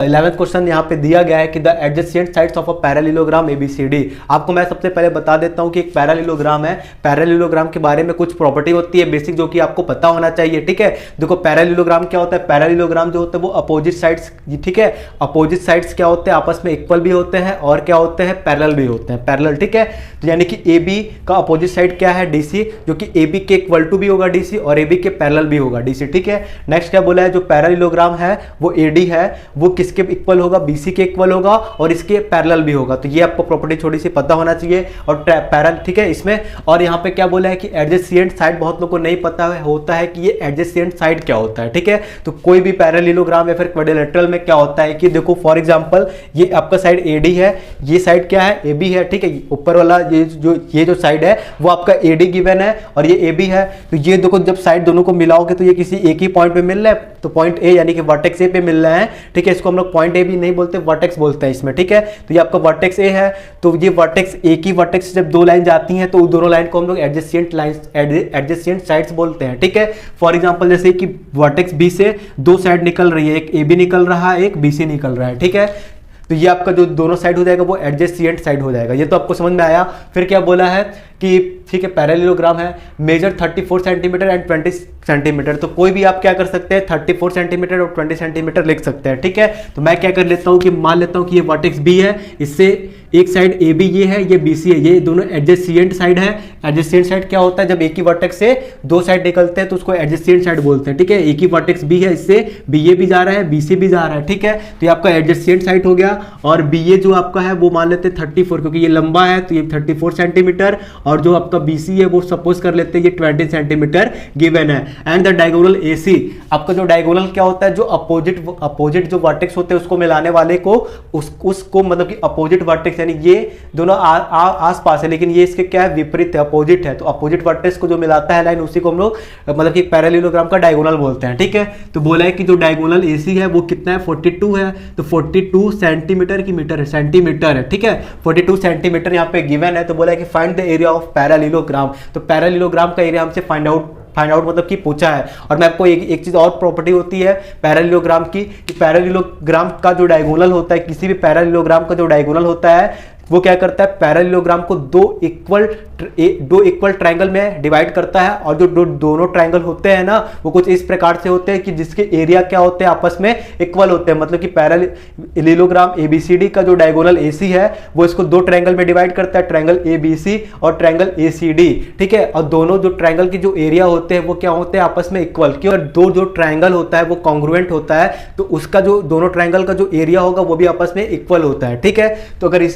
11th question यहाँ पे दिया गया है कि the adjacent sides of a parallelogram ABCD. आपको मैं सबसे पहले बता देता हूँ कि एक पैरेललोग्राम है, पैरेललोग्राम के बारे में कुछ प्रॉपर्टी होती है बेसिक जो कि आपको पता होना चाहिए। ठीक है, देखो पैरेललोग्राम क्या होता है, पैरेललोग्राम जो होता है वो अपोजिट साइड्स, ठीक है, अपोजिट साइड्स क्या होते हैं, आपस में इक्वल भी होते हैं और क्या होते हैं, पैरेलल भी होते हैं, पैरेलल। ठीक है, तो यानी कि ए बी का अपोजिट साइड क्या है, डीसी, जो कि ए बी के इक्वल टू भी होगा डीसी और ए बी के पैरेलल भी होगा डीसी। ठीक है, नेक्स्ट क्या बोला है, जो पैरेललोग्राम है वो एडी है वो किसके इक्वल होगा, बीसी के इक्वल होगा और इसके पैरेलल भी होगा। तो ये आपको प्रॉपर्टी थोड़ी सी पता होना चाहिए और पैरेलल। ठीक है, इसमें और यहाँ पे क्या बोला है कि एडजेसेंट साइड, बहुत लोगों को नहीं पता है होता है कि ये एडजेसेंट साइड क्या होता है। ठीक है, तो कोई भी पैरेललोग्राम या फिर क्वाड्रिलेटरल में क्या होता है कि देखो फॉर एग्जांपल ये आपका साइड एडी है, ये साइड क्या है, एबी है। ठीक है, ऊपर वाला ये जो साइड है वो आपका एडी गिवन है और ये एबी है। तो ये देखो जब साइड दोनों को मिलाओगे तो ये किसी एक ही पॉइंट पे मिल रहा है, तो पॉइंट ए यानी कि वर्टेक्स ए पे मिल रहा है। ठीक है, इसको हम लोग पॉइंट ए भी नहीं बोलते, वर्टेक्स बोलते हैं इसमें। ठीक है, तो ये आपका वर्टेक्स ए है, तो ये वर्टेक्स ए की वर्टेक्स से जब दो लाइन जाती हैं तो दोनों लाइन को हम लोग एडजेसेंट लाइंस, एडजेसेंट साइड्स बोलते हैं। ठीक है, फॉर एग्जांपल जैसे कि वर्टेक्स बी से दो साइड निकल रही है, एक ए बी निकल रहा है, एक बी सी निकल रहा है। ठीक है, तो ये आपका जो दोनों साइड हो जाएगा वो एडजेसेंट साइड हो जाएगा। ये तो आपको समझ में आया। फिर क्या बोला है कि ठीक है पैरेललोग्राम है, मेजर 34 सेंटीमीटर एंड 20 सेंटीमीटर। तो कोई भी आप क्या कर सकते हैं, 34 सेंटीमीटर और 20 सेंटीमीटर लिख सकते हैं। ठीक है, तो मैं क्या कर लेता हूं कि मान लेता हूं कि ये वर्टेक्स बी है, इससे एक साइड ए बी ये है, ये बी सी है, ये दोनों एडजेसेंट साइड है। एडजेसेंट साइड क्या होता है, जब एक ही वर्टेक्स से दो साइड निकलते हैं तो उसको एडजेसेंट साइड बोलते हैं। ठीक है, एक ही वर्टेक्स बी है, इससे बी ए भी जा रहा है, बी सी भी जा रहा है। ठीक है, तो ये आपका एडजेसेंट साइड हो गया और बी ए जो आपका है वो मान लेते हैं 34, क्योंकि ये लंबा है तो ये 34 सेंटीमीटर और जो आपका बी सी है वो सपोज कर लेते हैं ये 20 सेंटीमीटर गिवन है। एंड द डायगोनल ए सी, आपका जो डायगोनल क्या होता है, जो अपोजिट जो वर्टेक्स होते हैं उसको मिलाने वाले को उसको मतलब कि अपोजिट वर्टेक्स, यानी ये दोनों आस पास है लेकिन ये इसके क्या है, विपरीत है, अपोजिट है। तो अपोजिट वर्टेक्स को जो मिलाता है लाइन उसी को हम लोग मतलब कि पैरेललोग्राम का डायगोनल बोलते हैं। ठीक है, तो बोला है कि जो डायगोनल एसी है वो कितना है, 42 है। तो 42 सेंटीमीटर की मीटर है, सेंटीमीटर है। ठीक है, 42 सेंटीमीटर यहाँ पे गिवन है। तो बोला है कि find the area of parallelogram. तो पैरेललोग्राम का एरिया हमसे फाइंड आउट मतलब कि पूछा है। और मैं आपको एक चीज और प्रॉपर्टी होती है पैरेललोग्राम की, कि पैरेललोग्राम का जो डायगोनल होता है, किसी भी पैरेललोग्राम का जो डायगोनल होता है वो क्या करता है, पैरेललोग्राम को दो इक्वल ट्रायंगल में डिवाइड करता है। और जो दोनों ट्रायंगल होते हैं ना वो कुछ इस प्रकार से होते हैं कि जिसके एरिया क्या होते हैं, आपस में इक्वल होते हैं। मतलब कि पैरेललोग्राम एबीसीडी का जो डायगोनल एसी है वो इसको दो ट्रायंगल में डिवाइड करता है, ट्रायंगल एबीसी और ट्रायंगल एसीडी। ठीक है, और दोनों जो ट्रायंगल के जो एरिया होते हैं वो क्या होते हैं, आपस में इक्वल। क्यों, दो जो ट्रायंगल होता है वो कॉन्ग्रुएंट होता है तो उसका जो दोनों ट्रायंगल का जो एरिया होगा वो भी आपस में इक्वल होता है। ठीक है, तो अगर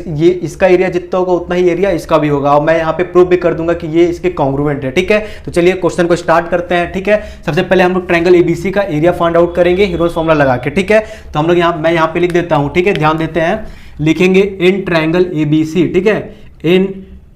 इसका एरिया जितना होगा उतना ही एरिया इसका भी होगा और मैं यहाँ पे प्रूव भी कर दूंगा कि ये इसके कॉन्ग्रुएंट है। ठीक है, तो चलिए क्वेश्चन को स्टार्ट करते हैं। ठीक है, सबसे पहले हम लोग ट्रायंगल एबीसी का एरिया फाइंड आउट करेंगे हीरोज फॉर्मूला लगा के। ठीक है, तो हम लोग मैं यहाँ पे लिख देता हूँ। ठीक है, ध्यान देते हैं, लिखेंगे इन ट्रायंगल एबीसी। ठीक है, इन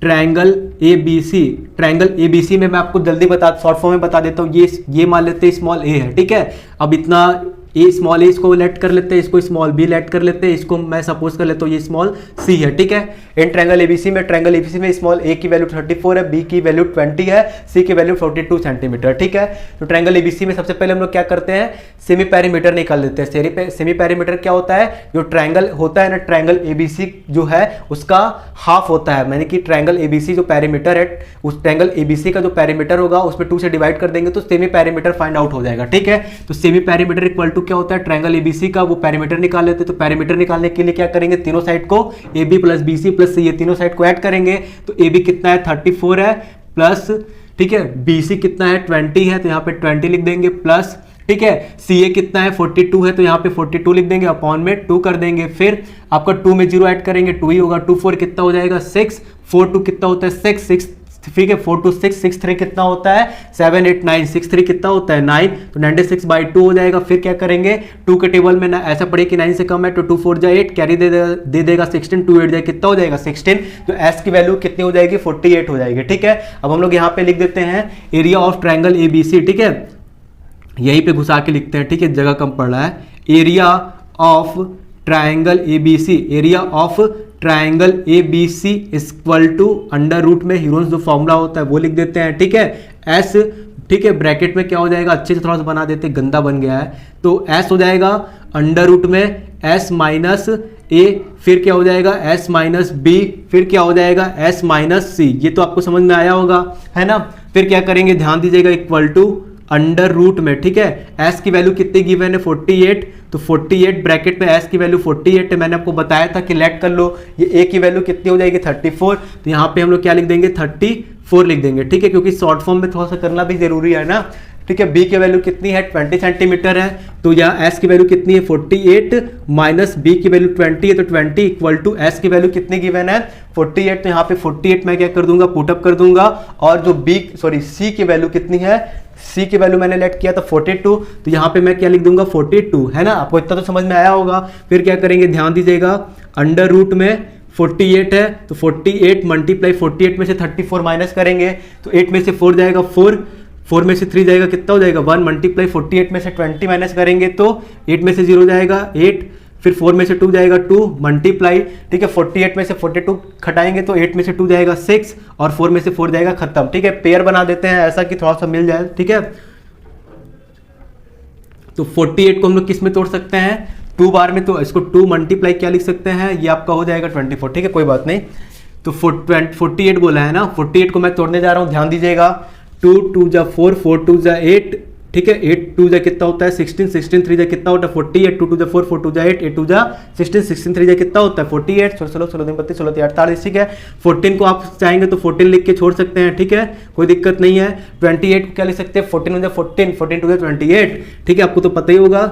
ट्रायंगल एबीसी, ट्रायंगल एबीसी में मैं आपको जल्दी शॉर्ट फॉर्म में बता देता हूँ। ये मान लेते हैं स्मॉल ए है। ठीक है, अब इतना ए स्मॉल ए इसको लेट कर लेते हैं, इसको स्मॉल बी लेट कर लेते हैं, इसको मैं सपोज कर लेता हूँ ये स्मॉल सी है। ठीक है, इन ट्रायंगल एबीसी में स्मॉल ए की वैल्यू 34 है, बी की वैल्यू 20 है, सी की वैल्यू 42 सेंटीमीटर। ठीक है, तो ट्रायंगल एबीसी में सबसे पहले हम लोग क्या करते हैं, सेमी पैरीमीटर निकाल लेते हैं। सेमी पैरीमीटर क्या होता है, जो ट्रायंगल होता है ना, ट्रायंगल एबीसी जो है उसका हाफ होता है, यानी कि ट्रायंगल एबीसी जो पैरीमीटर है, उस ट्रायंगल एबीसी का जो पैरीमीटर होगा उसमें 2 से डिवाइड कर देंगे तो सेमी पैरीमीटर फाइंड आउट हो जाएगा। ठीक है, तो सेमी पैरीमीटर इक्वल टू क्या होता है, ट्रायंगल एबीसी का वो पैरीमीटर निकाल लेते हैं। तो पैरीमीटर निकालने के लिए क्या करेंगे, तीनों साइड को A B plus B C plus C, ये तीनों साइड को ऐड करेंगे। तो ए बी कितना है, 34 है, प्लस ठीक है बी सी कितना है, 20 है, तो यहाँ पे 20 लिख देंगे, प्लस ठीक है सी ए कितना है, 42 है, तो यहाँ पे 42 लिख देंगे, अपॉन में 2 कर देंगे। फिर आपका 2 में 0 ऐड करेंगे, 2 ही होगा, 2 4 कितना हो जाएगा 6, 4 2 कितना होता है 6 6, ठीक है 4 2 6 6 3 कितना होता है 7 8 9, 6 3 कितना होता है 9, तो 96/2 हो जाएगा। फिर क्या करेंगे, 2 के टेबल में ना ऐसा पड़े कि 9 से कम है, तो 2 4 जा 8, कैरी दे देगा 16, 2 8 जाए कितना हो जाएगा 16, तो एस की वैल्यू कितनी हो जाएगी 48 हो जाएगी। ठीक है, अब हम लोग यहाँ पे लिख देते हैं एरिया ऑफ ट्रायंगल एबीसी। ठीक है, यहीं पे घुसा के लिखते हैं, ठीक है जगह कम पड़ रहा है। Area of triangle ABC, area of triangle ABC equal to under root में हीरोज जो फॉर्मूला होता है वो लिख देते हैं। ठीक है, एस ठीक है, ब्रैकेट में क्या हो जाएगा, अच्छे से थोड़ा सा बना देते, गंदा बन गया है, तो एस हो जाएगा अंडर रूट में एस माइनस ए, फिर क्या हो जाएगा एस माइनस बी, फिर क्या हो जाएगा एस माइनस सी। ये तो आपको समझ में आया होगा, है ना। फिर क्या करेंगे, ध्यान दीजिएगा, इक्वल टू अंडर रूट में, ठीक है, एस की वैल्यू कितनी गिवन है 48, तो 48 ब्रैकेट में एस की वैल्यू 48 है, मैंने आपको बताया था कि लेट कर लो, ये ए की वैल्यू कितनी हो जाएगी 34, तो यहाँ पे हम लोग क्या लिख देंगे 34 लिख देंगे, ठीक है, क्योंकि शॉर्ट फॉर्म में थोड़ा सा करना भी जरूरी है ना, ठीक है। बी की वैल्यू कितनी है 20 सेंटीमीटर है, तो यहाँ एस की वैल्यू कितनी है 48 माइनस बी की वैल्यू 20 है, तो 20 इक्वल टू एस की वैल्यू कितनी गिवन है 48, तो यहाँ पे 48 मैं क्या कर दूंगा पुटअप कर दूंगा, और जो सी की वैल्यू कितनी है, सी की वैल्यू मैंने लेट किया था 42, तो यहाँ पे मैं क्या लिख दूंगा 42, है ना। आपको इतना तो समझ में आया होगा। फिर क्या करेंगे, ध्यान दीजिएगा, अंडर रूट में 48 है, तो 48 मल्टीप्लाई 48 में से 34 माइनस करेंगे, तो 8 में से 4 जाएगा 4 में से 3 जाएगा, कितना हो जाएगा 1, मल्टीप्लाई 48 में से 20 माइनस करेंगे तो 8 में से 0 जाएगा 8, फिर 4 में से 2 जाएगा 2, मल्टीप्लाई, ठीक है, 48 में से 42 घटाएंगे तो 8 में से 2 जाएगा 6, और 4 में से 4 जाएगा, खत्म, ठीक है। पेयर बना देते हैं ऐसा कि थोड़ा सा मिल जाए, ठीक है। तो 48 को हम लोग किस में तोड़ सकते हैं 2 बार में, तो इसको 2 मल्टीप्लाई क्या लिख सकते हैं, ये आपका हो जाएगा 24, ठीक है, कोई बात नहीं। तो 48 बोला है ना, 48 को मैं तोड़ने जा रहा हूं, ध्यान दीजिएगा, 2 2 जा 4, 4 2 जा 8, ठीक है, 8 2 जा कितना होता है 16, 16 3 जा कितना होता है 48, 2 2 जा 4, 4 2 जा 8, 8 2 जा 16, 16 3 जा कितना होता है 48, 16 16 32 16 48, ठीक है। 14 को आप चाहेंगे तो 14 लिख के छोड़ सकते हैं, ठीक है, कोई दिक्कत नहीं है। 28 को क्या लिख सकते हैं 14 जा 14, 14 2 जा 28, ठीक है, आपको तो पता ही होगा।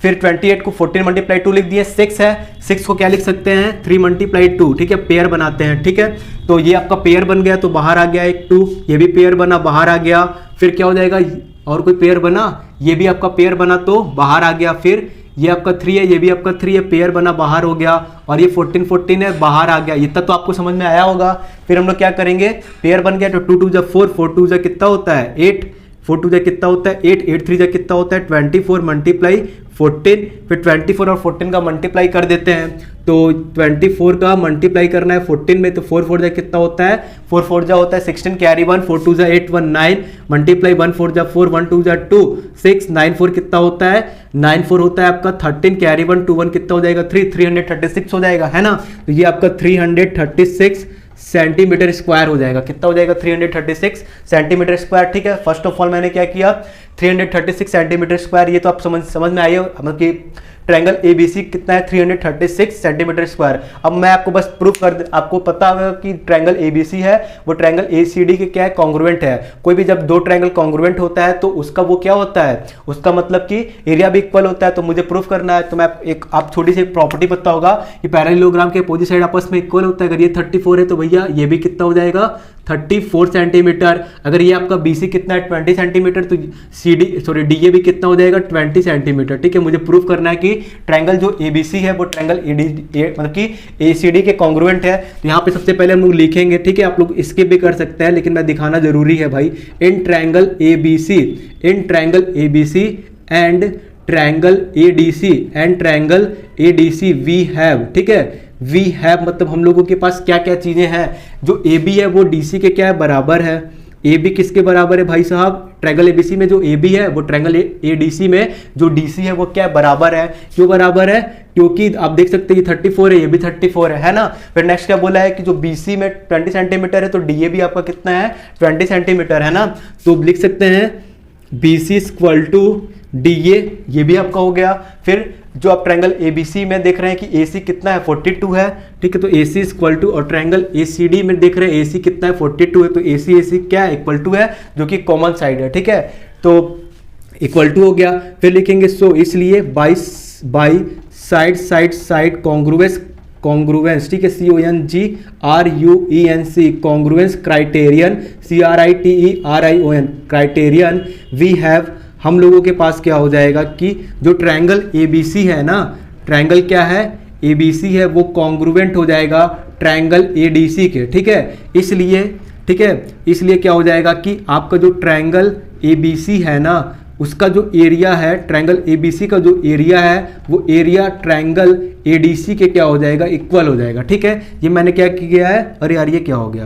फिर 28 को 14 मल्टीप्लाई 2 लिख दिए, 6 है, 6 को क्या लिख सकते हैं 3 मल्टीप्लाई 2, ठीक है, पेयर बनाते हैं, ठीक है। तो ये आपका पेयर बन गया, तो बाहर आ गया एक 2, ये भी पेयर बना, बाहर आ गया। फिर क्या हो जाएगा, और कोई पेयर बना, ये भी आपका पेयर बना तो बाहर आ गया। फिर ये आपका 3 है, ये भी आपका 3 है, पेयर बना, बाहर हो गया। और ये 14 14 है, बाहर आ गया। इतना तो आपको समझ में आया होगा। फिर हम लोग क्या करेंगे, पेयर बन गया तो 2 2 जा 4, 4 2 जा कितना होता है 8, 4 2 जा कितना होता है 8, 8 3 जा कितना होता है 24 मल्टीप्लाई 14, फिर 24 और 14 का मल्टीप्लाई कर देते हैं, तो 24 का मल्टीप्लाई करना है 14 में, तो 4 4 जा कितना होता है 4 4 जा होता है 16, कैरी 1, 4 2 जा 8 1 9, मल्टीप्लाई 1 4 जा 4, 1 2 जा 2 6, 9 4 कितना होता है 9 4 होता है आपका 13, कैरी 1 2 1 कितना हो जाएगा 3, 336 हो जाएगा, है ना। तो ये आपका 336 सेंटीमीटर स्क्वायर हो जाएगा। कितना हो जाएगा 336 सेंटीमीटर स्क्वायर, ठीक है। फर्स्ट ऑफ ऑल मैंने क्या किया 336 सेंटीमीटर स्क्वायर, ये तो आप समझ में आई हो, मतलब कि ट्रायंगल एबीसी कितना है 336 सेंटीमीटर स्क्वायर। अब मैं आपको बस प्रूफ कर, आपको पता होगा कि ट्रायंगल एबीसी है वो ट्रायंगल एसीडी के क्या है कॉन्ग्रुएंट है। कोई भी जब दो ट्रायंगल कॉन्ग्रुएंट होता है तो उसका वो क्या होता है, उसका मतलब कि एरिया भी इक्वल होता है। तो मुझे प्रूफ करना है, तो मैं एक आप छोटी सी प्रॉपर्टी पता होगा कि पैरेललोग्राम के अपोजिट साइड आपस में इक्वल होता है। अगर ये 34 है तो भैया ये भी कितना हो जाएगा 34 सेंटीमीटर। अगर ये आपका बीसी कितना है 20 सेंटीमीटर, तो डीए भी कितना हो जाएगा 20 सेंटीमीटर, ठीक है। मुझे प्रूफ करना है कि ट्रायंगल जो एबीसी है वो ट्रायंगल मतलब कि एसीडी के कॉन्ग्रुएंट है। तो यहाँ पे सबसे पहले हम लोग लिखेंगे, ठीक है, आप लोग स्किप भी कर सकते हैं लेकिन मैं दिखाना जरूरी है भाई। In triangle ABC and triangle ADC we have, ठीक है, वी हैव मतलब हम लोगों के पास क्या क्या चीजें हैं। जो ए बी है वो डी सी के क्या है बराबर है। ए बी किसके बराबर है भाई साहब, ट्रायंगल एबीसी में जो ए बी है वो ट्रायंगल एडीसी में जो डीसी है वो क्या है बराबर है। क्यों बराबर है, क्योंकि आप देख सकते हैं ये 34 है ये भी 34 है ना। फिर नेक्स्ट क्या बोला है कि जो बीसी में 20 सेंटीमीटर है तो डीए भी आपका कितना है 20 सेंटीमीटर, है ना। तो लिख सकते हैं बीसी इक्वल टू डीए, ये भी आपका हो गया। फिर जो आप ट्रायंगल एबीसी में देख रहे हैं कि एसी कितना है 42 है, ठीक है, तो एसी इक्वल टू, और ट्रायंगल एसीडी में देख रहे हैं एसी कितना है 42 है, तो एसी क्या है इक्वल टू है जो कि कॉमन साइड है, ठीक है, तो इक्वल टू हो गया। फिर लिखेंगे सो इसलिए बाई साइड कॉन्ग्रुएंस, ठीक है, CONGRUENC congruence criterion, CRITERION criterion we have, हम लोगों के पास क्या हो जाएगा कि जो ट्रायंगल एबीसी है ना, ट्रायंगल क्या है एबीसी है वो कॉन्ग्रुएंट हो जाएगा ट्रायंगल एडीसी के, ठीक है। इसलिए क्या हो जाएगा कि आपका जो ट्रायंगल ABC है ना, उसका जो एरिया है ट्रायंगल ABC का जो एरिया है वो एरिया ट्रायंगल ADC के क्या हो जाएगा, इक्वल हो जाएगा। ठीक है, ये मैंने क्या किया है, अरे यार ये क्या हो गया,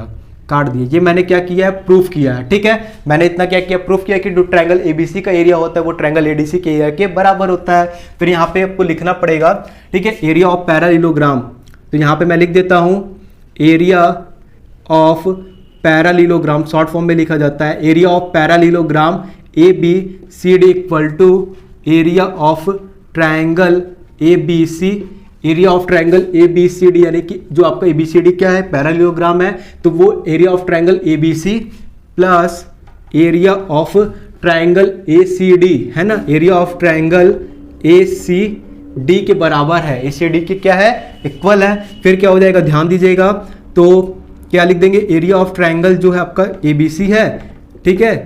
काट दिए, ये मैंने क्या किया है, प्रूफ किया है। ठीक है, मैंने इतना क्या किया, प्रूफ किया कि जो ट्रायंगल ABC का एरिया होता है वो ट्रायंगल ADC के एरिया के बराबर होता है। फिर यहाँ पे आपको लिखना पड़ेगा, ठीक है, एरिया ऑफ पैरालिलोग्राम, तो यहाँ पे मैं लिख देता हूँ area of parallelogram, short form में लिखा जाता है area of parallelogram ABCD equal to area of triangle ABC, area of triangle ABCD, यानी कि जो आपका ABCD क्या है, पैरालिलोग्राम है, तो वो area of triangle ABC plus area of triangle ACD है ना, एरिया ऑफ ट्रायंगल ACD के बराबर है, ACD के क्या है, इक्वल है। फिर क्या हो जाएगा, ध्यान दीजिएगा, तो क्या लिख देंगे, एरिया ऑफ ट्रायंगल जो है आपका ABC है, ठीक है,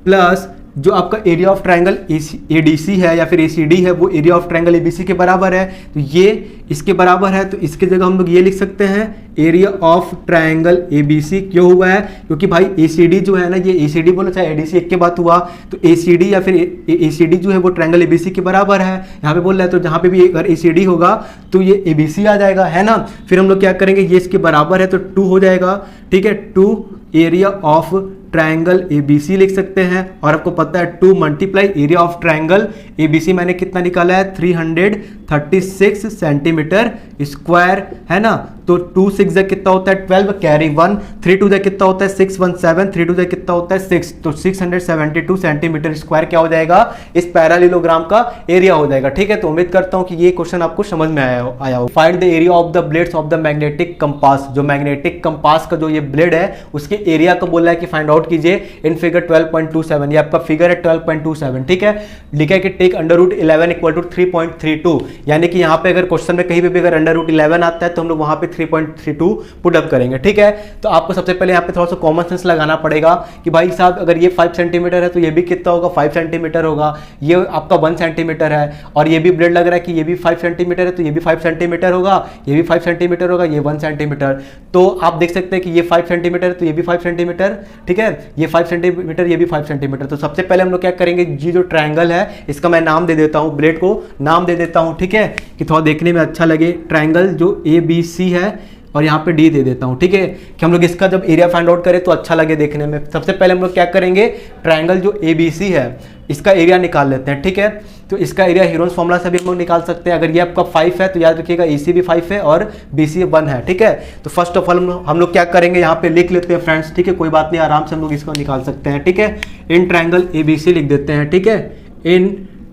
प्लस जो आपका एरिया ऑफ ट्रायंगल ADC है या फिर ACD है वो एरिया ऑफ ट्रायंगल ABC के बराबर है, तो ये इसके बराबर है, तो इसकी जगह हम लोग ये लिख सकते हैं एरिया ऑफ ट्रायंगल ABC। क्यों हुआ है, क्योंकि भाई ACD जो है ना, ये ACD बोला चाहे ADC एक के बात हुआ, तो ACD या फिर ACD जो है वो ट्रायंगल ABC के बराबर है, यहाँ पे बोल रहा है, तो जहाँ पे भी अगर ACD होगा तो ये ABC आ जाएगा, है ना। फिर हम लोग क्या करेंगे, ये इसके बराबर है तो 2 हो जाएगा, ठीक है, 2 एरिया ऑफ ट्रायंगल ABC लिख सकते हैं, और आपको पता है 2 multiply area of triangle ABC मैंने कितना निकाला है, 336 सेंटीमीटर स्क्वायर, है ना। तो 2 6 कितना होता है 12, कैरी 1, 3 2 कितना होता है 6 1 7, 3 2 कितना होता है 6, तो 672 सेंटीमीटर स्क्वायर क्या हो जाएगा, इस पैरालिलोग्राम का एरिया हो जाएगा। ठीक है, तो उम्मीद करता हूं कि ये क्वेश्चन आपको समझ में आया हो। Find the area of the blades of the magnetic compass, जो मैग्नेटिक कंपास का जो ये ब्लेड है उसके एरिया को बोला है कि फाइंड आउट कीजिए इन फिगर 12.27, ये आपका फिगर है 12.27। ठीक है, लिखा है कि टेक √11 इक्वल टू 3.32, यानी कि यहाँ पे अगर क्वेश्चन में कहीं पे भी अगर √11 आता है तो हम लोग वहां पे 3.32 पुट अप करेंगे। ठीक है, तो आपको सबसे पहले यहाँ पे थोड़ा सा कॉमन सेंस लगाना पड़ेगा कि भाई साहब अगर ये 5 सेंटीमीटर है तो ये भी कितना होगा, 5 सेंटीमीटर होगा, ये आपका 1 सेंटीमीटर है, और ये भी ब्लेड लग रहा है कि ये भी 5 सेंटीमीटर है तो ये भी 5 सेंटीमीटर होगा, ये भी 5 सेंटीमीटर होगा, ये 1 सेंटीमीटर, तो आप देख सकते हैं कि ये 5 सेंटीमीटर है तो ये भी 5 सेंटीमीटर, ठीक है, ये 5 सेंटीमीटर, ये भी 5 सेंटीमीटर। तो सबसे पहले हम लोग क्या करेंगे, ये जो ट्रायंगल है इसका मैं नाम दे देता हूँ, ब्लेड को नाम दे देता हूँ, ठीक है, कि थोड़ा देखने में अच्छा लगे। ट्रायंगल जो ABC है और यहाँ पे D दे देता हूँ, ठीक है, कि हम लोग इसका जब एरिया फाइंड आउट करें तो अच्छा लगे देखने में। सबसे पहले हम लोग क्या करेंगे, ट्रायंगल जो ABC है इसका एरिया निकाल लेते हैं। ठीक है, तो इसका एरिया हीरोन्स फॉर्मूला से भी हम लोग निकाल सकते हैं। अगर ये आपका 5 है तो याद रखिएगा AC भी 5 है और BC 1 है। ठीक है, तो फर्स्ट ऑफ ऑल हम लोग क्या करेंगे, यहाँ पे लिख लेते हैं फ्रेंड्स, ठीक है, कोई बात नहीं, आराम से हम लोग इसको निकाल सकते हैं। ठीक है, इन ट्रायंगल ABC लिख देते हैं। ठीक है, in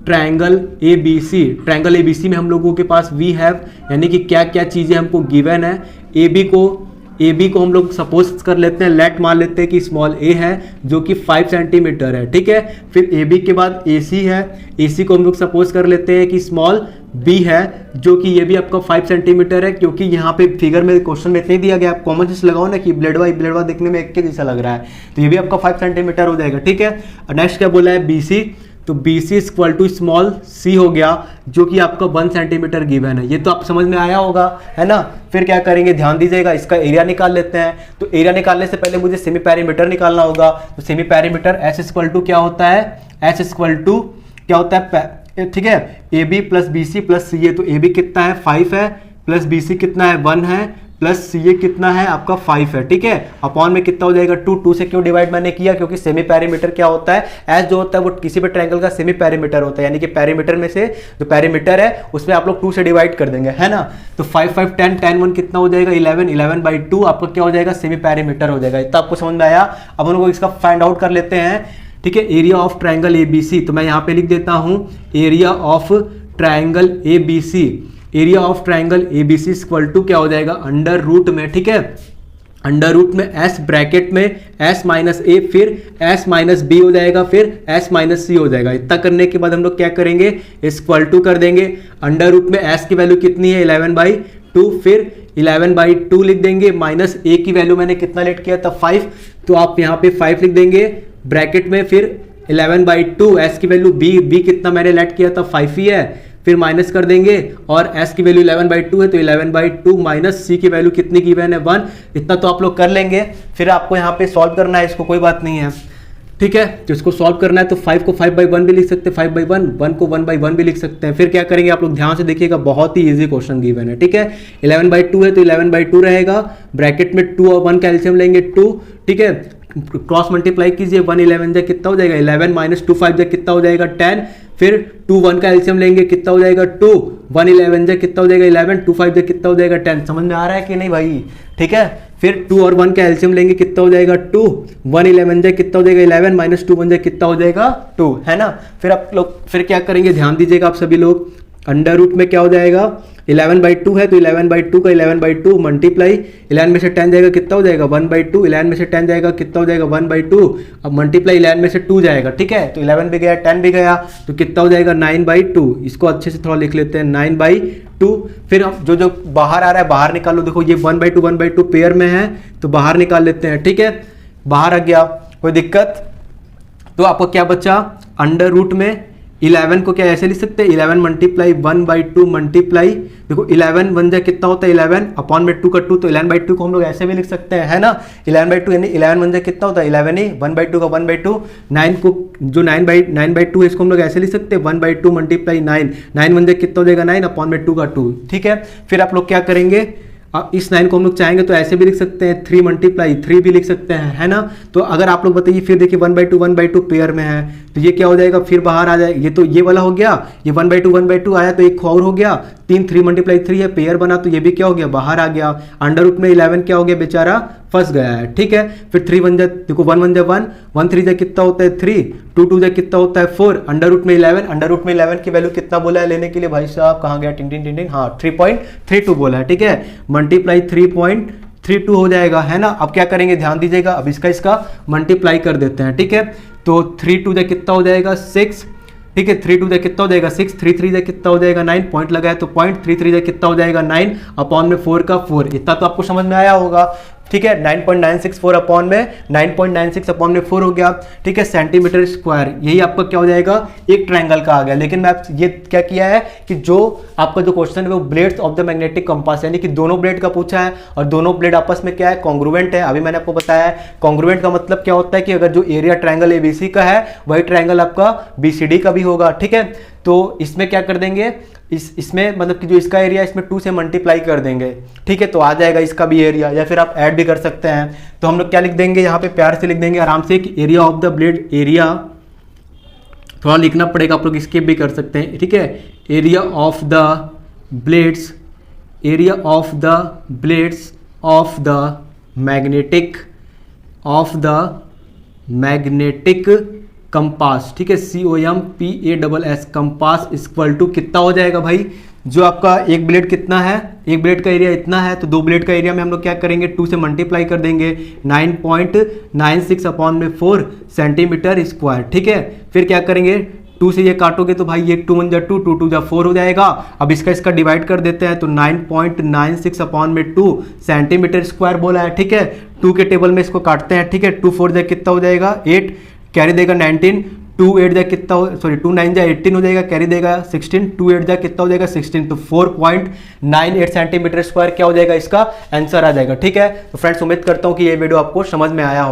triangle ABC, triangle ABC में हम लोगों के पास वी हैव, यानी कि क्या क्या चीज़ें हमको गिवन है। AB को हम लोग सपोज कर लेते हैं, लेट मान लेते हैं कि स्मॉल a है जो कि 5 सेंटीमीटर है। ठीक है, फिर AB के बाद AC है, AC को हम लोग सपोज कर लेते हैं कि स्मॉल b है जो कि ये भी आपका 5 सेंटीमीटर है, क्योंकि यहाँ पे फिगर में क्वेश्चन में इतने दिया गया, आप कॉमन सेंस लगाओ ना कि ब्लेडवा देखने में एक के जैसा लग रहा है, तो ये भी आपका 5 सेंटीमीटर हो जाएगा। ठीक है, नेक्स्ट क्या बोला है, BC, तो BC equal to small c हो गया जो कि आपका 1 सेंटीमीटर गिवन है। ये तो आप समझ में आया होगा, है ना। फिर क्या करेंगे, ध्यान दीजिएगा, इसका एरिया निकाल लेते हैं। तो एरिया निकालने से पहले मुझे सेमी पैरीमीटर निकालना होगा। तो semi perimeter S equal to क्या होता है, S इक्वल टू क्या होता है, ठीक है, AB plus BC plus CA, तो AB कितना है 5 है, प्लस BC कितना है 1 है, प्लस CA कितना है आपका 5 है। ठीक है, अपॉन में कितना हो जाएगा 2 से क्यों डिवाइड मैंने किया, क्योंकि सेमी पैरीमीटर क्या होता है, एस जो होता है वो किसी भी ट्रायंगल का सेमी पैरीमीटर होता है, यानी कि पैरीमीटर में से जो पैरीमीटर है उसमें आप लोग 2 से डिवाइड कर देंगे, है ना। तो 5 5 10 10 1 कितना हो जाएगा 11, 11/2 आपका क्या हो जाएगा, सेमी पैरीमीटर हो जाएगा। इतना आपको समझ में आया। अब हम लोग इसका फाइंड आउट कर लेते हैं। ठीक है, एरिया ऑफ ट्रायंगल ABC, तो मैं यहाँ पे लिख देता हूँ area of triangle ABC, area of triangle ABC equal to क्या हो जाएगा, अंडर रूट में, ठीक है, अंडर रूट में S ब्रैकेट में S माइनस A, फिर S माइनस B हो जाएगा, फिर S माइनस C हो जाएगा। इतना करने के बाद हम लोग क्या करेंगे, इक्वल टू कर देंगे। अंडर रूट में S की वैल्यू कितनी है 11/2, फिर 11/2 लिख देंगे, माइनस A की वैल्यू मैंने कितना लेट किया था 5, तो आप यहाँ पे 5 लिख देंगे ब्रैकेट में, फिर 11/2 S की वैल्यू B कितना मैंने लेट किया था 5 ही है, फिर माइनस कर देंगे, और S की वैल्यू 11/2 है तो 11/2 माइनस C की वैल्यू कितनी गिवन है 1। इतना तो आप लोग कर लेंगे। फिर आपको यहाँ पे सॉल्व करना है इसको, कोई बात नहीं है। ठीक है। तो इसको सॉल्व करना है तो 5 को 5/1 भी लिख सकते हैं, 5/1, 1 को 1/1 भी लिख सकते हैं। फिर क्या करेंगे आप लोग ध्यान से देखिएगा, बहुत ही इजी क्वेश्चन गिवन है। ठीक है, 11/2 है तो 11/2 रहेगा, ब्रैकेट में 2 और 1 का एलसीएम लेंगे 2। ठीक है, क्रॉस मल्टीप्लाई कीजिए, 1 11 जा कितना हो जाएगा 11 माइनस 2 5 जा कितना हो जाएगा 10। फिर 2 1 का एलसीएम लेंगे कितना हो जाएगा 2, 1 11 जा कितना हो जाएगा 11, 2 5 जा कितना हो जाएगा 10। समझ में आ रहा है कि नहीं भाई? ठीक है, फिर 2 और 1 का एलसीएम लेंगे कितना हो जाएगा 2, 1 11 जा कितना हो जाएगा 11 माइनस 2 1 जा कितना हो जाएगा 2, है ना। फिर आप लोग फिर क्या करेंगे, ध्यान दीजिएगा आप सभी लोग, अंडर रूट में क्या हो जाएगा 11/2 है तो 11/2 का 11/2 मल्टीप्लाई 11 में से 10 जाएगा कितना हो जाएगा 1/2, 11 में से 10 जाएगा कितना हो जाएगा 1/2, अब मल्टीप्लाई 11 में से 2 जाएगा। ठीक है, तो 11 भी गया 10 भी गया तो कितना हो जाएगा 9/2। इसको अच्छे से थोड़ा लिख लेते हैं 9/2। फिर अब जो जो बाहर आ रहा है बाहर निकालो, देखो ये 1/2 पेयर में है तो बाहर निकाल लेते हैं। ठीक है, बाहर आ गया, कोई दिक्कत? तो आपको क्या बचा, अंडर रूट में 11 को क्या ऐसे लिख सकते हैं 11 मल्टीप्लाई 1/2 मल्टीप्लाई, देखो 11 1 जा कितना होता है 11 अपॉन में 2 का 2, तो 11/2 को हम लोग ऐसे भी लिख सकते हैं, है ना। 11/2 यानी 11 1 जा कितना होता है 11 ही, 1/2 का 1/2, 9 को जो 9/2 है इसको हम लोग ऐसे लिख सकते हैं 1/2 मल्टीप्लाई 9, 9 1 जा कितना हो जाएगा 9 अपॉन में 2 का 2। ठीक है, फिर आप लोग क्या करेंगे, इस 9 को हम लोग चाहेंगे तो ऐसे भी लिख सकते हैं 3 मल्टीप्लाई 3 भी लिख सकते हैं, है ना। तो अगर आप लोग बताइए, फिर देखिए 1/2 पेयर में है तो ये क्या हो जाएगा, फिर बाहर आ जाएगा, ये तो ये वाला हो गया, ये 1/2 आया तो एक और हो गया, 3 मल्टीप्लाई 3 है पेयर बना तो ये भी क्या हो गया बाहर आ गया। अंडर रूट में 11 क्या हो गया बेचारा फंस गया है। ठीक है, फिर 3 1 जा, देखो 1 1 जा 1, 1 3 जा कितना होता है 3, 2 2 जा कितना होता है 4, अंडर रूट में 11, अंडर रूट में 11 की वैल्यू कितना बोला है लेने के लिए भाई साहब, कहाँ गया टिंग टिंग टिंग टिंग, हाँ 3.32 बोला है। ठीक है, मल्टीप्लाई 3.32 हो जाएगा, है ना। अब क्या करेंगे ध्यान दीजिएगा, अब इसका मल्टीप्लाई कर देते हैं। ठीक है, तो 3 2 जा कितना हो जाएगा 6, ठीक है 3 2 जा कितना हो जाएगा 6, 3 3 जा कितना हो जाएगा 9, पॉइंट लगाए तो पॉइंट, 3 3 जा कितना हो जाएगा 9 अपॉन में 4 का 4, इतना तो आपको समझ में आया होगा। ठीक है, 9.964 अपॉन में 9.96 अपॉन में 4 हो गया। ठीक है, सेंटीमीटर स्क्वायर, यही आपका क्या हो जाएगा एक ट्रायंगल का आ गया। लेकिन मैं ये क्या किया है कि जो आपका जो क्वेश्चन है वो blades of the magnetic compass यानी कि दोनों ब्लेड का पूछा है और दोनों ब्लेड आपस में क्या है कॉन्ग्रुएंट है। अभी मैंने आपको बताया है कॉन्ग्रुएंट का मतलब क्या होता है कि अगर जो एरिया ट्रायंगल एबीसी का है वही ट्रायंगल आपका बीसीडी का भी होगा। ठीक है, तो इसमें क्या कर देंगे, इसमें मतलब कि जो इसका एरिया इसमें 2 से मल्टीप्लाई कर देंगे। ठीक है, तो आ जाएगा इसका भी एरिया, या फिर आप ऐड भी कर सकते हैं। तो हम लोग क्या लिख देंगे यहाँ पे, प्यार से लिख देंगे आराम से कि area of the blade, area थोड़ा लिखना पड़ेगा, आप लोग स्किप भी कर सकते हैं। ठीक है, area of the blades, area of the blades of the magnetic, of the magnetic compass. ठीक है, COMPASS कंपास इक्वल टू कितना हो जाएगा भाई, जो आपका एक ब्लेड कितना है, एक ब्लेड का एरिया इतना है तो 2 ब्लेड का एरिया में हम लोग क्या करेंगे 2 से मल्टीप्लाई कर देंगे 9.96 अपॉन में 4 सेंटीमीटर स्क्वायर। ठीक है, फिर क्या करेंगे 2 से ये काटोगे तो भाई ये 2 1 जा 2, 2 2 जा 4 हो जाएगा। अब इसका डिवाइड कर देते हैं तो 9.96 अपॉन में 2 सेंटीमीटर स्क्वायर बोला है। ठीक है, 2 के टेबल में इसको काटते हैं। ठीक है, 2 4 जा कितना हो जाएगा 8, कैरी देगा 19, 2 8 जा कितना हो, सॉरी 2 9 जा 18 हो जाएगा, कैरी देगा 16, 2 8 जा कितना हो जाएगा 16, तो 4.98 सेंटीमीटर स्क्वायर क्या हो जाएगा इसका आंसर आ जाएगा। ठीक है, तो फ्रेंड्स उम्मीद करता हूँ कि ये वीडियो आपको समझ में आया हो।